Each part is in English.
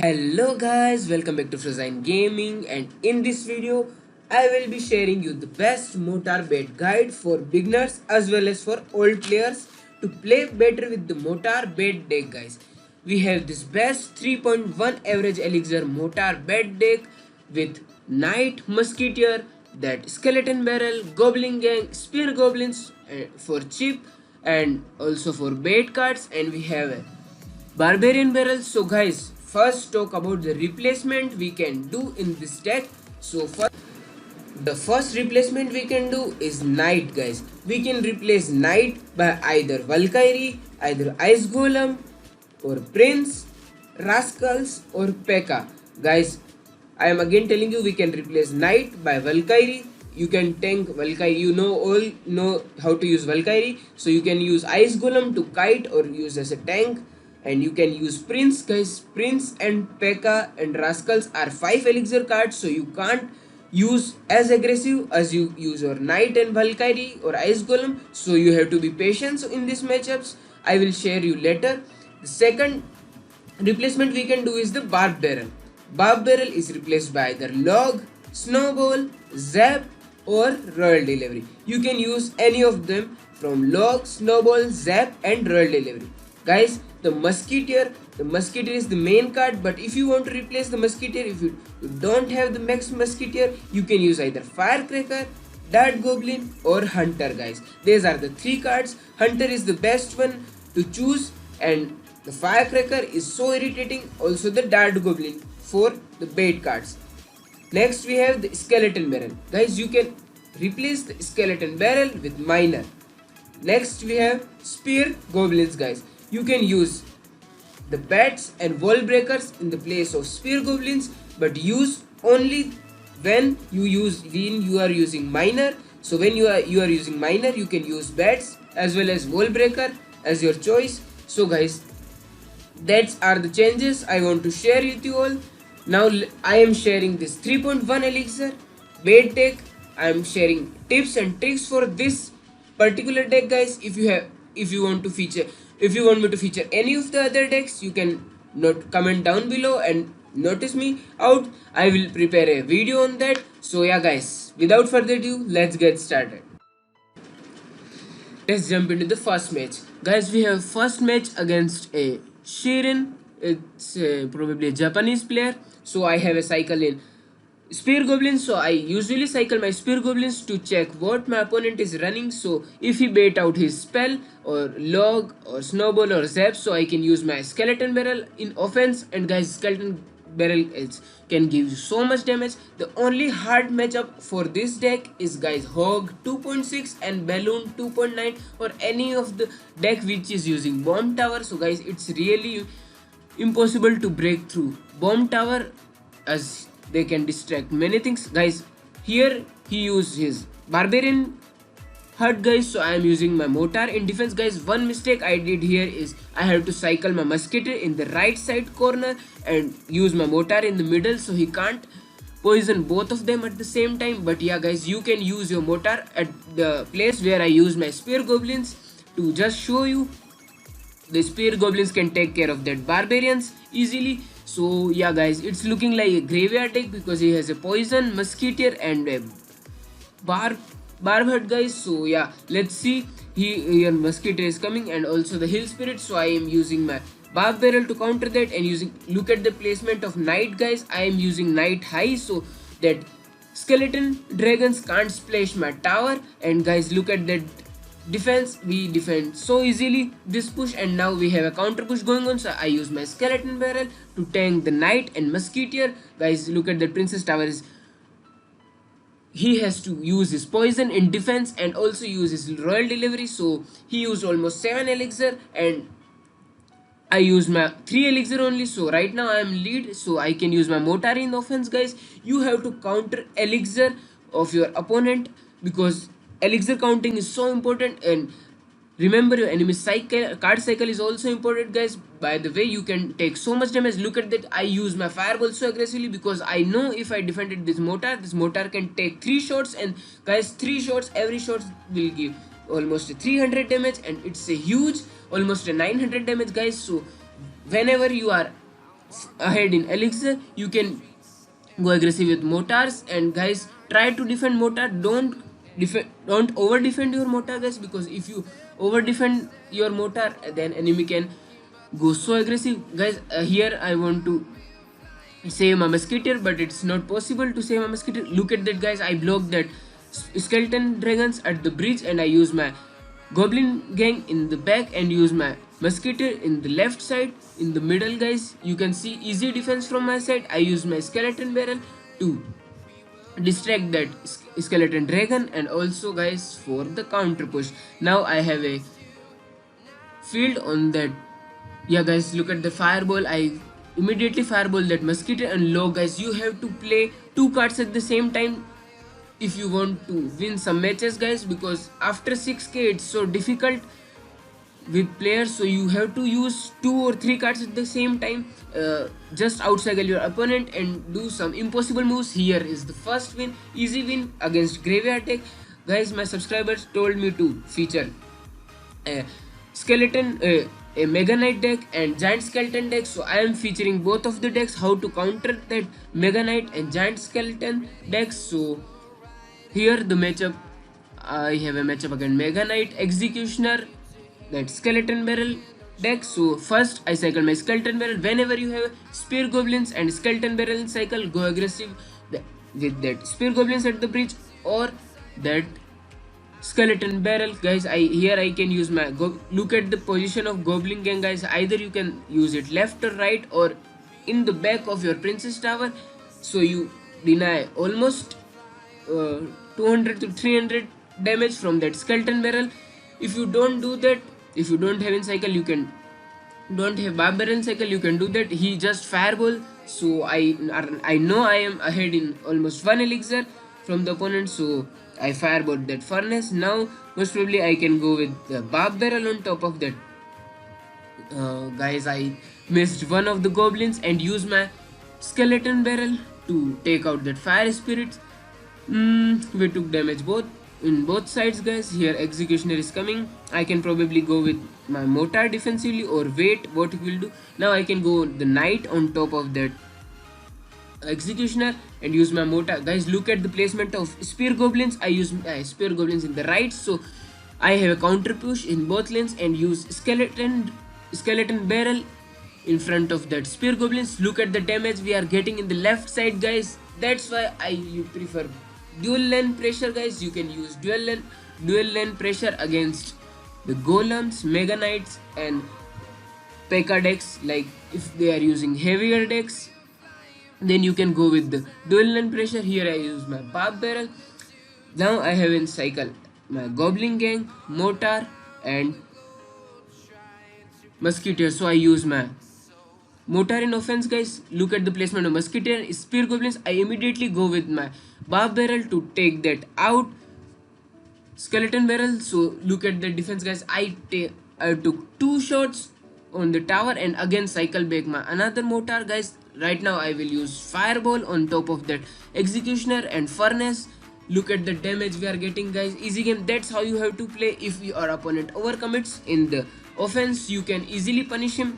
Hello guys, welcome back to Frozine Gaming, and in this video I will be sharing you the best mortar bait guide for beginners as well as for old players to play better with the mortar bait deck guys. We have this best 3.1 average elixir mortar bait deck with Knight, Musketeer, that Skeleton Barrel, Goblin Gang, Spear Goblins for cheap and also for bait cards, and we have a Barbarian barrel. So guys, first talk about the replacement we can do in this deck. So the first replacement we can do is Knight guys. We can replace Knight by either Valkyrie, either Ice Golem or Prince, Rascals or P.E.K.K.A. Guys, I am again telling you, we can replace Knight by Valkyrie. You can tank Valkyrie. You all know how to use Valkyrie. So you can use Ice Golem to kite or use as a tank. And you can use Prince guys. Prince and P.E.K.K.A. and Rascals are 5 elixir cards. So you can't use as aggressive as you use your Knight and Valkyrie or Ice Golem. So you have to be patient. So in these matchups, I will share you later. The second replacement we can do is the Barb Barrel. Barb Barrel is replaced by either Log, Snowball, Zap or Royal Delivery. You can use any of them from Log, Snowball, Zap and Royal Delivery. Guys, the Musketeer is the main card, but if you want to replace the Musketeer, if you don't have the max Musketeer, you can use either Firecracker, Dart Goblin or Hunter guys. These are the 3 cards. Hunter is the best one to choose, and the Firecracker is so irritating. Also the Dart Goblin for the bait cards. Next we have the Skeleton Barrel. Guys, you can replace the Skeleton Barrel with Miner. Next we have Spear Goblins guys. You can use the bats and wall breakers in the place of Spear Goblins, but use only when you are using Miner. So when you are using Miner, you can use bats as well as wall breaker as your choice. So guys, that are the changes I want to share with you all. Now I am sharing this 3.1 elixir bait deck. I am sharing tips and tricks for this particular deck guys. If you want me to feature any of the other decks, you can comment down below and notice me out. I will prepare a video on that. So yeah guys, without further ado, let's get started. Let's jump into the first match. Guys, we have first match against a Shirin. It's probably a Japanese player. So I have a cycle in Spear Goblins. So I usually cycle my Spear Goblins to check what my opponent is running. So if he bait out his spell or Log or Snowball or Zap, so I can use my Skeleton Barrel in offense. And guys, Skeleton Barrel can give you so much damage. The only hard matchup for this deck is guys Hog 2.6 and Balloon 2.9 or any of the deck which is using Bomb Tower. So guys, it's really impossible to break through Bomb Tower as they can distract many things. Guys, here he used his Barbarian hut guys, so I am using my mortar in defense guys. One mistake I did here is I have to cycle my Musketeer in the right side corner and use my mortar in the middle, so he can't poison both of them at the same time. But yeah guys, you can use your mortar at the place where I use my Spear Goblins. To just show you, the Spear Goblins can take care of that Barbarians easily. So yeah guys, it's looking like a graveyard deck because he has a poison, Musketeer and a barb hut guys. So yeah, let's see. Here Musketeer is coming and also the Hill Spirit. So I am using my Barb Barrel to counter that and look at the placement of Knight guys. I am using Knight high so that skeleton dragons can't splash my tower. And guys, look at that defense. We defend so easily this push, and now we have a counter push going on. So I use my Skeleton Barrel to tank the Knight and Musketeer. Guys, look at the Princess Tower he has to use his poison in defense and also use his Royal Delivery. So he used almost 7 elixir and I use my 3 elixir only. So right now I am lead, so I can use my mortar in offense guys. You have to counter elixir of your opponent because elixir counting is so important. And remember, your enemy card cycle is also important guys. By the way, you can take so much damage. Look at that, I use my fireball so aggressively because I know if I defended this mortar can take 3 shots. And guys, 3 shots, every shot will give almost 300 damage, and it's a huge almost a 900 damage guys. So whenever you are ahead in elixir, you can go aggressive with mortars. And guys, try to defend mortar. Don't over defend your mortar, guys, because if you over defend your mortar, then enemy can go so aggressive. Guys, here I want to save my musketeer, but it's not possible to save my musketeer. Look at that, guys. I blocked that skeleton dragons at the bridge, and I use my goblin gang in the back and use my musketeer in the left side. In the middle, guys, you can see easy defense from my side. I use my skeleton barrel to distract that skeleton dragon, and also, guys, for the counter push. Now I have a field on that. Yeah, guys, look at the fireball. I immediately fireball that musketeer. And low, guys, you have to play two cards at the same time if you want to win some matches, guys, because after 6k it's so difficult with players, so you have to use 2 or 3 cards at the same time. Just outcycle your opponent and do some impossible moves. Here is the first win, easy win against graveyard deck. Guys, my subscribers told me to feature a skeleton, a mega knight deck and giant skeleton deck, so I am featuring both of the decks, how to counter that mega knight and giant skeleton decks. So here the matchup, I have a matchup against mega knight, executioner, that skeleton barrel deck. So first I cycle my skeleton barrel. Whenever you have spear goblins and skeleton barrel in cycle, go aggressive with that spear goblins at the bridge or that skeleton barrel. Guys, here I can use my look at the position of goblin gang, guys. Either you can use it left or right or in the back of your princess tower, so you deny almost 200 to 300 damage from that skeleton barrel. If you don't do that, if you don't have in cycle, you can don't have barber in cycle, you can do that. He just fireball, so I know I am ahead in almost 1 elixir from the opponent, so I fireballed that furnace. Now most probably I can go with the barb barrel on top of that. Guys, I missed one of the goblins and used my skeleton barrel to take out that fire spirits. We took damage in both sides, guys. Here executioner is coming. I can probably go with my mortar defensively or wait what he will do. Now I can go the knight on top of that executioner and use my mortar. Guys, look at the placement of spear goblins. I use spear goblins in the right, so I have a counter push in both lanes and use skeleton barrel in front of that spear goblins. Look at the damage we are getting in the left side, guys. That's why I prefer dual lane pressure, guys. You can use dual lane pressure against the golems, mega knights and P.E.K.K.A decks. Like if they are using heavier decks, then you can go with the dual lane pressure. Here I use my barb barrel. Now I have in cycle my goblin gang, mortar and musketeer, so I use my mortar in offense, guys. Look at the placement of musketeer, spear goblins. I immediately go with my barb barrel to take that out skeleton barrel. So look at the defense, guys. I took 2 shots on the tower and again cycle back my another mortar, guys. Right now I will use fireball on top of that executioner and furnace. Look at the damage we are getting, guys. Easy game. That's how you have to play. If your opponent overcommits in the offense, you can easily punish him.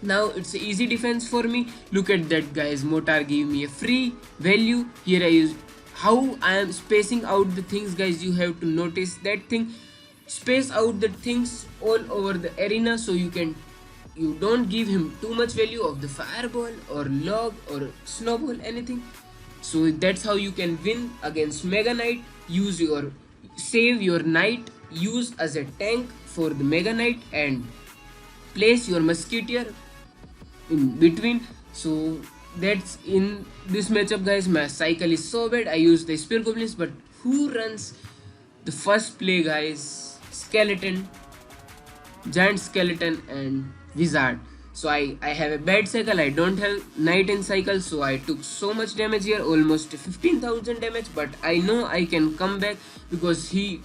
Now it's an easy defense for me. Look at that, guys. Mortar gave me a free value. Here I use how I am spacing out the things, guys. You have to notice that thing. Space out the things all over the arena, so you don't give him too much value of the fireball or log or snowball, anything. So that's how you can win against mega knight. Save your knight, use as a tank for the mega knight and place your musketeer in between. So that's in this matchup, guys. My cycle is so bad. I use the spear goblins, but who runs the first play, guys? Skeleton, giant skeleton and wizard. So I have a bad cycle. I don't have knight in cycle, so I took so much damage here, almost 15,000 damage. But I know I can come back because he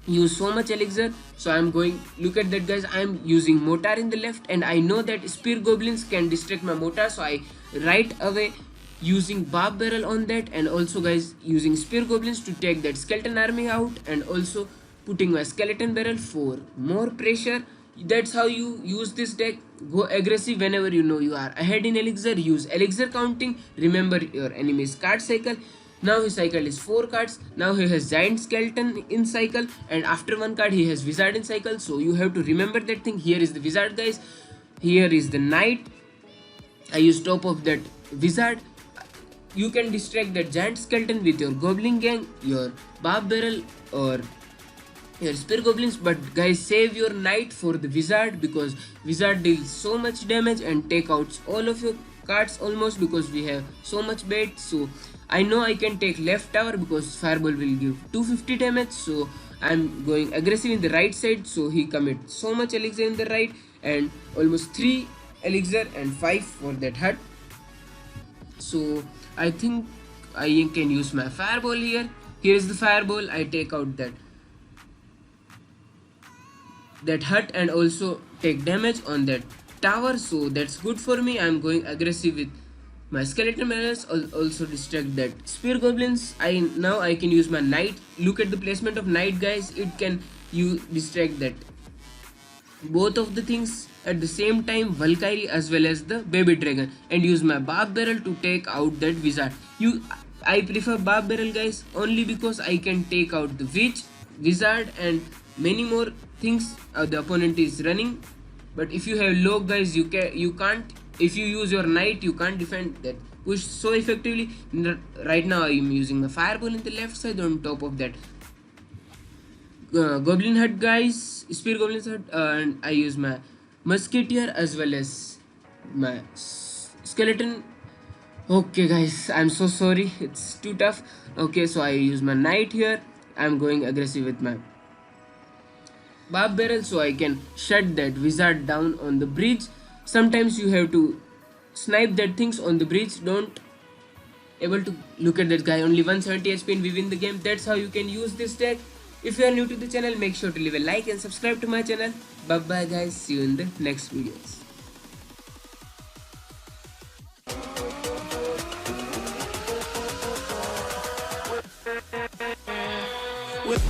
used so much elixir. So I'm going, look at that, guys. I'm using mortar in the left and I know that spear goblins can distract my mortar, so I right away using barb barrel on that, and also, guys, using spear goblins to take that skeleton army out, and also putting my skeleton barrel for more pressure That's how you use this deck. Go aggressive whenever you know you are ahead in elixir. Use elixir counting. Remember your enemy's card cycle. Now his cycle is 4 cards. Now he has giant skeleton in cycle, and after 1 card he has wizard in cycle. So you have to remember that thing. Here is the wizard, guys. Here is the knight. I use top of that wizard. You can distract that giant skeleton with your goblin gang, your barb barrel, or your spear goblins. But guys, save your knight for the wizard, because wizard deals so much damage and take out all of your cards almost, because we have so much bait. So I know I can take left tower because fireball will give 250 damage. So I'm going aggressive in the right side. So he commits so much elixir in the right, and almost 3 elixir and 5 for that hut. So I think I can use my fireball here. Here is the fireball. I take out that hut and also take damage on that tower, so that's good for me. I'm going aggressive with my skeleton menace. Also distract that spear goblins. Now I can use my knight. Look at the placement of knight, guys. It can you distract that both of the things at the same time, Valkyrie as well as the baby dragon, and use my barb barrel to take out that wizard. I prefer barb barrel, guys, only because I can take out the witch, wizard, and many more things the opponent is running. But if you have low, guys, you can't. If you use your knight, you can't defend that push so effectively. Right now I am using my fireball in the left side on top of that goblin hut, guys, spear goblins hut, and I use my musketeer as well as my skeleton. Okay, guys, I'm so sorry, it's too tough. Okay, so I use my knight here. I'm going aggressive with my barb barrel so I can shut that wizard down on the bridge. Sometimes you have to snipe that things on the bridge. Don't able to look at that guy, only 170 HP and we win the game. That's how you can use this deck. If you are new to the channel, make sure to leave a like and subscribe to my channel. Bye bye, guys, see you in the next videos. With